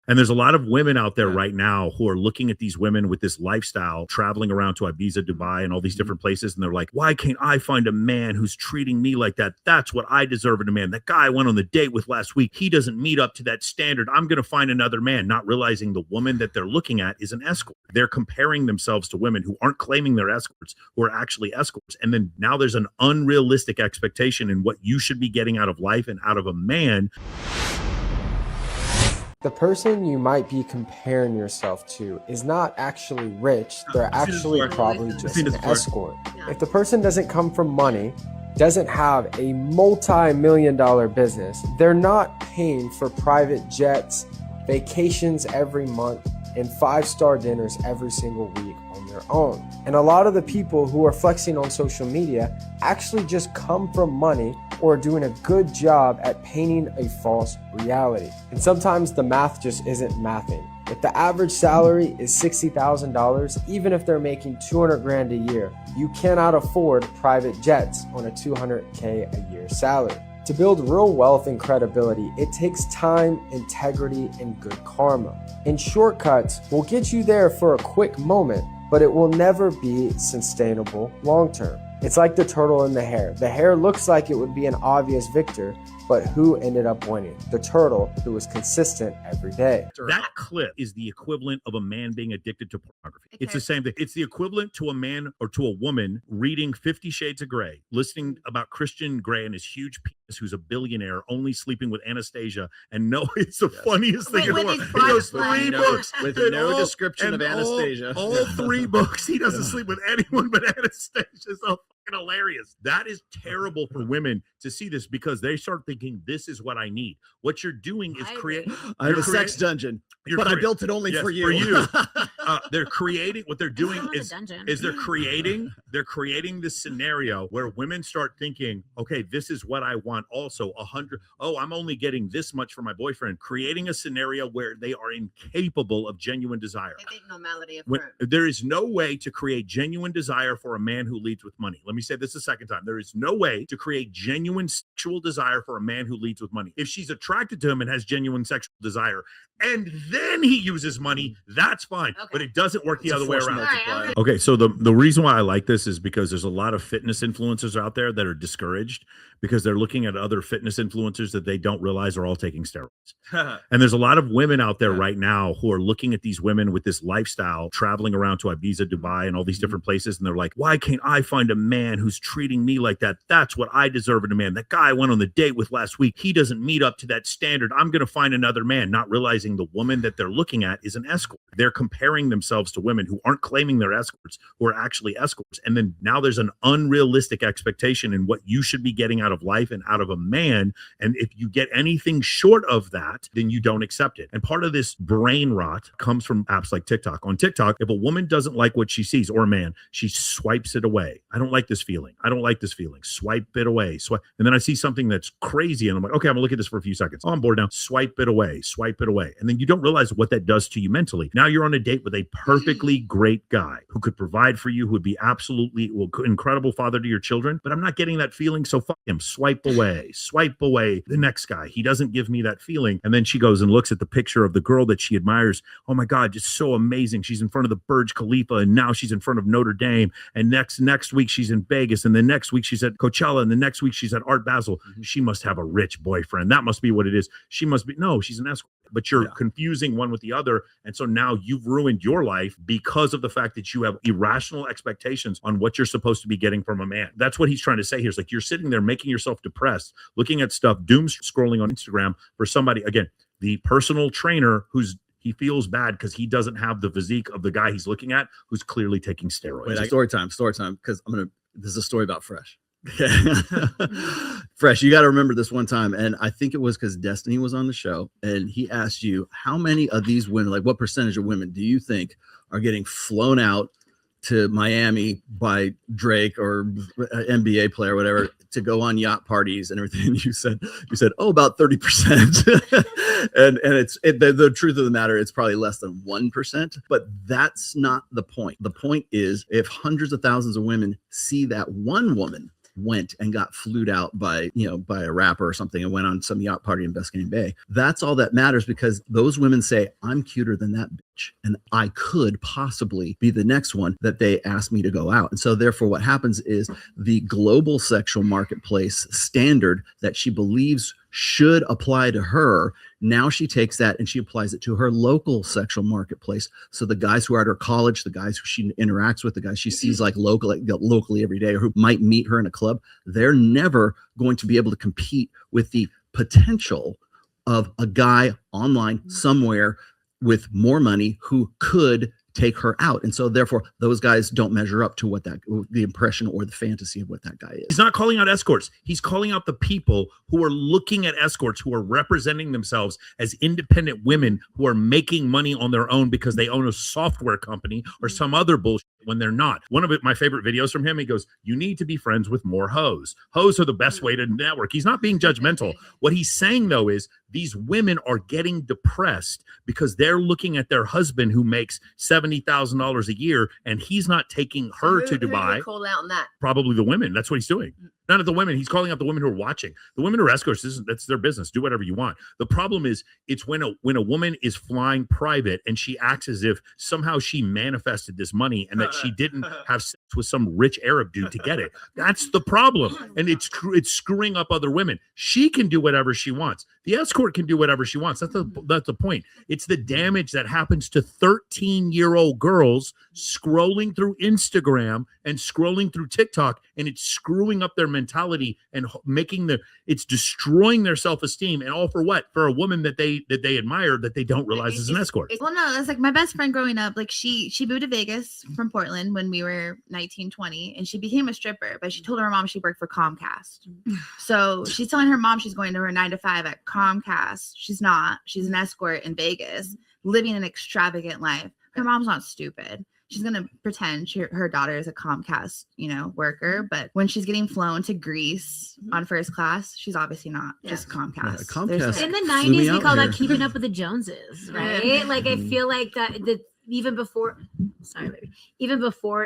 And there's a lot of women out there right now who are looking at these women with this lifestyle, traveling around to Ibiza, Dubai, and all these different places. And they're like, why can't I find a man who's treating me like that? That's what I deserve in a man. That guy I went on the date with last week, he doesn't meet up to that standard. I'm going to find another man, not realizing the woman that they're looking at is an escort. They're comparing themselves to women who aren't claiming they're escorts, who are actually escorts. And then now there's an unrealistic expectation in what you should be getting out of life and out of a man. The person you might be comparing yourself to is not actually rich. They're actually probably just an escort. If the person doesn't come from money, doesn't have a multi-million-dollar business, they're not paying for private jets, vacations every month, and 5-star dinners every single week on their own. And a lot of the people who are flexing on social media actually just come from money or doing a good job at painting a false reality. And sometimes the math just isn't mathing. If the average salary is $60,000, even if they're making 200 grand a year, you cannot afford private jets on a 200K a year salary. To build real wealth and credibility, it takes time, integrity, and good karma. And shortcuts will get you there for a quick moment, but it will never be sustainable long term. It's like the turtle and the hare. The hare looks like it would be an obvious victor, but who ended up winning? The turtle, who was consistent every day. That clip is the equivalent of a man being addicted to pornography. Okay. It's the same thing. It's the equivalent to a man or to a woman reading 50 Shades of Grey, listening about Christian Grey and his huge penis, who's a billionaire, only sleeping with Anastasia. And no, it's the funniest thing in the world. He goes 3 books with no description of Anastasia. All 3 books. He doesn't sleep with anyone but Anastasia. So fucking hilarious. That is terrible for women to see this because they start thinking this is what I need. What you're doing is create. I have a sex dungeon, but I built it only for you. They're creating what they're doing is they're creating this scenario where women start thinking, okay, this is what I want. Also 100. Oh, I'm only getting this much from my boyfriend. Creating a scenario where they are incapable of genuine desire. They think normality of there is no way to create genuine desire for a man who leads with money. Let me say this a second time. There is no way to create genuine sexual desire for a man who leads with money. If she's attracted to him and has genuine sexual desire, and then he uses money, that's fine. Okay. But it doesn't work the other way around. Right. Okay, so the reason why I like this is because there's a lot of fitness influencers out there that are discouraged because they're looking at other fitness influencers that they don't realize are all taking steroids. And there's a lot of women out there right now who are looking at these women with this lifestyle, traveling around to Ibiza, Dubai, and all these different places. And they're like, why can't I find a man who's treating me like that? That's what I deserve in a man. That guy I went on the date with last week, he doesn't meet up to that standard. I'm going to find another man, not realizing the woman that they're looking at is an escort. They're comparing themselves to women who aren't claiming they're escorts, who are actually escorts. And then now there's an unrealistic expectation in what you should be getting out of life and out of a man. And if you get anything short of that, then you don't accept it. And part of this brain rot comes from apps like TikTok. On TikTok, if a woman doesn't like what she sees, or a man, she swipes it away. I don't like this feeling. I don't like this feeling. Swipe it away. Swipe. And then I see something that's crazy and I'm like, okay, I'm gonna look at this for a few seconds. Oh, I'm bored now. Swipe it away. Swipe it away. And then you don't realize what that does to you mentally. Now you're on a date with a perfectly great guy who could provide for you, who would be absolutely incredible father to your children, but I'm not getting that feeling, so fuck him. Swipe away. Swipe away the next guy. He doesn't give me that feeling. And then she goes and looks at the picture of the girl that she admires. Oh my God, just so amazing. She's in front of the Burj Khalifa and now she's in front of Notre Dame. And next week she's in Vegas. And the next week she's at Coachella. And the next week she's at Art Basel. She must have a rich boyfriend. That must be what it is. She must be. No, she's an escort. But you're confusing one with the other. And so now you've ruined your life because of the fact that you have irrational expectations on what you're supposed to be getting from a man. That's what he's trying to say here. It's like you're sitting there making yourself depressed, looking at stuff, doom scrolling on Instagram for somebody, again, the personal trainer he feels bad because he doesn't have the physique of the guy he's looking at who's clearly taking steroids. Wait, story time, because this is a story about Fresh. Fresh, you got to remember this one time, and I think it was because Destiny was on the show, and he asked you how many of these women, like what percentage of women do you think are getting flown out to Miami by Drake or NBA player or whatever to go on yacht parties and everything? You said, oh, about 30%. and the truth of the matter, it's probably less than 1%, but that's not the point. The point is if hundreds of thousands of women see that one woman went and got flued out by, by a rapper or something and went on some yacht party in Biscayne Bay. That's all that matters, because those women say, I'm cuter than that bitch, and I could possibly be the next one that they ask me to go out. And so therefore what happens is the global sexual marketplace standard that she believes should apply to her, now she takes that and she applies it to her local sexual marketplace. So the guys who are at her college, the guys who she interacts with, the guys she sees locally every day, or who might meet her in a club, they're never going to be able to compete with the potential of a guy online somewhere with more money who could take her out. And so therefore those guys don't measure up to what the impression or the fantasy of what that guy is. He's not calling out escorts. He's calling out the people who are looking at escorts, who are representing themselves as independent women who are making money on their own because they own a software company or some other bullshit when they're not. One of my favorite videos from him, he goes, you need to be friends with more hoes. Hoes are the best way to network. He's not being judgmental. What he's saying though is these women are getting depressed because they're looking at their husband who makes $70,000 a year, and he's not taking her to Dubai. Call out on that. Probably the women. That's what he's doing. None of the women. He's calling out the women who are watching. The women who are escorts, that's their business. Do whatever you want. The problem is, it's when a woman is flying private and she acts as if somehow she manifested this money and that she didn't have sex with some rich Arab dude to get it. That's the problem, and it's screwing up other women. She can do whatever she wants. The escort can do whatever she wants. That's the point. It's the damage that happens to 13-year-old girls scrolling through Instagram and scrolling through TikTok, and it's screwing up their mentality and it's destroying their self-esteem, and all for what? For a woman that they admire that they don't realize is an escort. Well, no, it's like my best friend growing up. Like she moved to Vegas from Portland when we were 19, 20, and she became a stripper, but she told her mom she worked for Comcast. So she's telling her mom she's going to her 9 to 5 at Comcast. She's not. She's an escort in Vegas, living an extravagant life. Her mom's not stupid. She's going to pretend her daughter is a Comcast, worker. But when she's getting flown to Greece on first class, she's obviously not just Comcast. Yeah, Comcast in the 90s, we call that keeping up with the Joneses, right? Like, I feel like that even before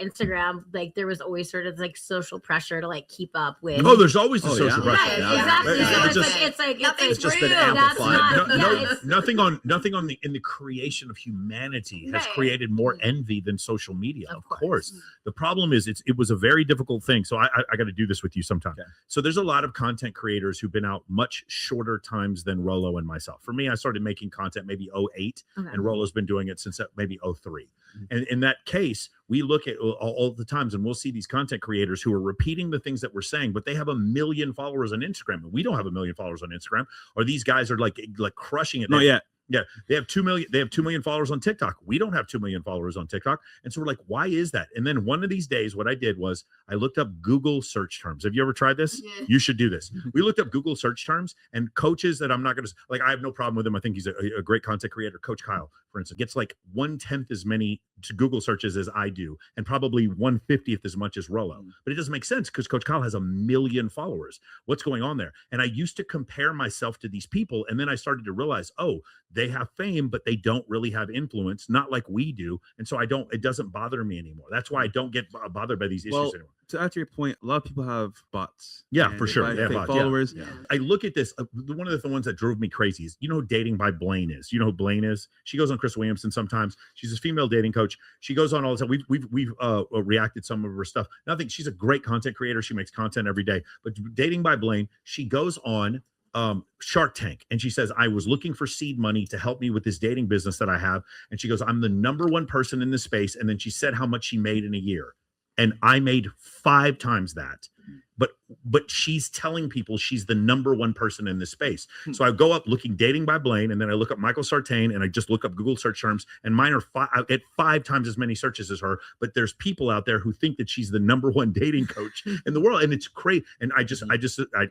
Instagram, like there was always sort of like social pressure to like keep up with. Oh, there's always the social pressure. Yeah, exactly. It's just been amplified. Nothing in the creation of humanity has created more envy than social media. Of course. The problem is it was a very difficult thing. So I got to do this with you sometime. Okay. So there's a lot of content creators who've been out much shorter times than Rollo and myself. For me, I started making content maybe 2008, and Rollo's been doing it since maybe 2003. And in that case, we look at all the times and we'll see these content creators who are repeating the things that we're saying, but they have 1 million followers on Instagram, and we don't have 1 million followers on Instagram. Or these guys are like crushing it. No, yeah. Yeah, they have 2 million. They have 2 million followers on TikTok. We don't have 2 million followers on TikTok, and so we're like, why is that? And then one of these days, what I did was I looked up Google search terms. Have you ever tried this? Yeah. You should do this. We looked up Google search terms, and coaches that I'm not going to like. I have no problem with him. I think he's a great content creator. Coach Kyle, for instance, gets like 1/10 as many Google searches as I do, and probably 1/50th as much as Rollo. But it doesn't make sense because Coach Kyle has 1 million followers. What's going on there? And I used to compare myself to these people, and then I started to realize, oh, they have fame, but they don't really have influence, not like we do. And so it doesn't bother me anymore. That's why I don't get bothered by these issues anymore. To answer your point, a lot of people have bots. Yeah, for sure. They have bots, followers. Yeah. I look at this. One of the ones that drove me crazy is, who Dating by Blaine is. You know who Blaine is? She goes on Chris Williamson sometimes. She's a female dating coach. She goes on all the time. We've reacted some of her stuff. Nothing. She's a great content creator. She makes content every day. But Dating by Blaine, she goes on Shark Tank, and she says, I was looking for seed money to help me with this dating business that I have. And she goes, I'm the #1 person in this space. And then she said how much she made in a year. And I made 5 times that. But she's telling people she's the #1 person in this space. So I go up looking Dating by Blaine, and then I look up Michael Sartain, and I just look up Google search terms, and mine are at 5 times as many searches as her. But there's people out there who think that she's the #1 dating coach in the world, and it's crazy. And I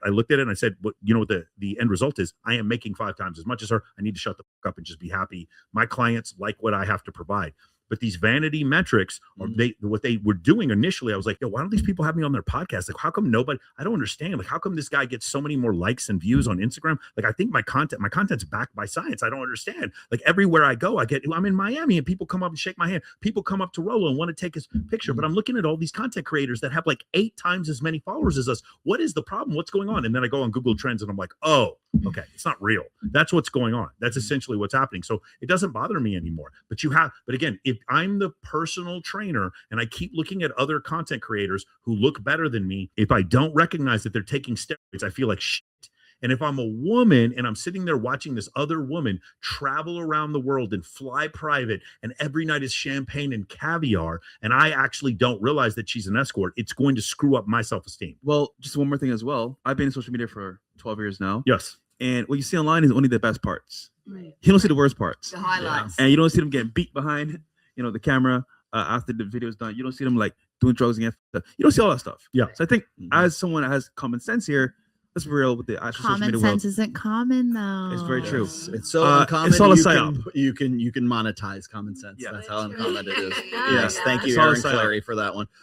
looked at it and I said, what the end result is? I am making 5 times as much as her. I need to shut the fuck up and just be happy. My clients like what I have to provide. But these vanity metrics, or what they were doing initially, I was like, yo, why don't these people have me on their podcast? Like, how come nobody? I don't understand. Like, how come this guy gets so many more likes and views on Instagram? Like, I think my content's backed by science. I don't understand. Like, everywhere I go, I'm in Miami and people come up and shake my hand. People come up to Rolo and want to take his picture. But I'm looking at all these content creators that have like 8 times as many followers as us. What is the problem? What's going on? And then I go on Google Trends and I'm like, oh, okay, it's not real. That's what's going on. That's essentially what's happening. So it doesn't bother me anymore. But again, if I'm the personal trainer and I keep looking at other content creators who look better than me, if I don't recognize that they're taking steroids, I feel like shit. And if I'm a woman and I'm sitting there watching this other woman travel around the world and fly private, and every night is champagne and caviar, and I actually don't realize that she's an escort, it's going to screw up my self-esteem. Well, just one more thing as well. I've been in social media for 12 years now. Yes. And what you see online is only the best parts. Right. You don't see the worst parts. The highlights. And you don't see them getting beat behind, the camera after the video is done. You don't see them like doing drugs again. You don't see all that stuff. Yeah. So I think as someone that has common sense here, let's be real with the actual social Common media sense world. isn't common though. It's very true. It's so uncommon. It's all a you psyop. can monetize common sense. Yeah. That's how uncommon it is. Yeah. Yes, thank you, It's all a Aaron psyop. Clary, for that one.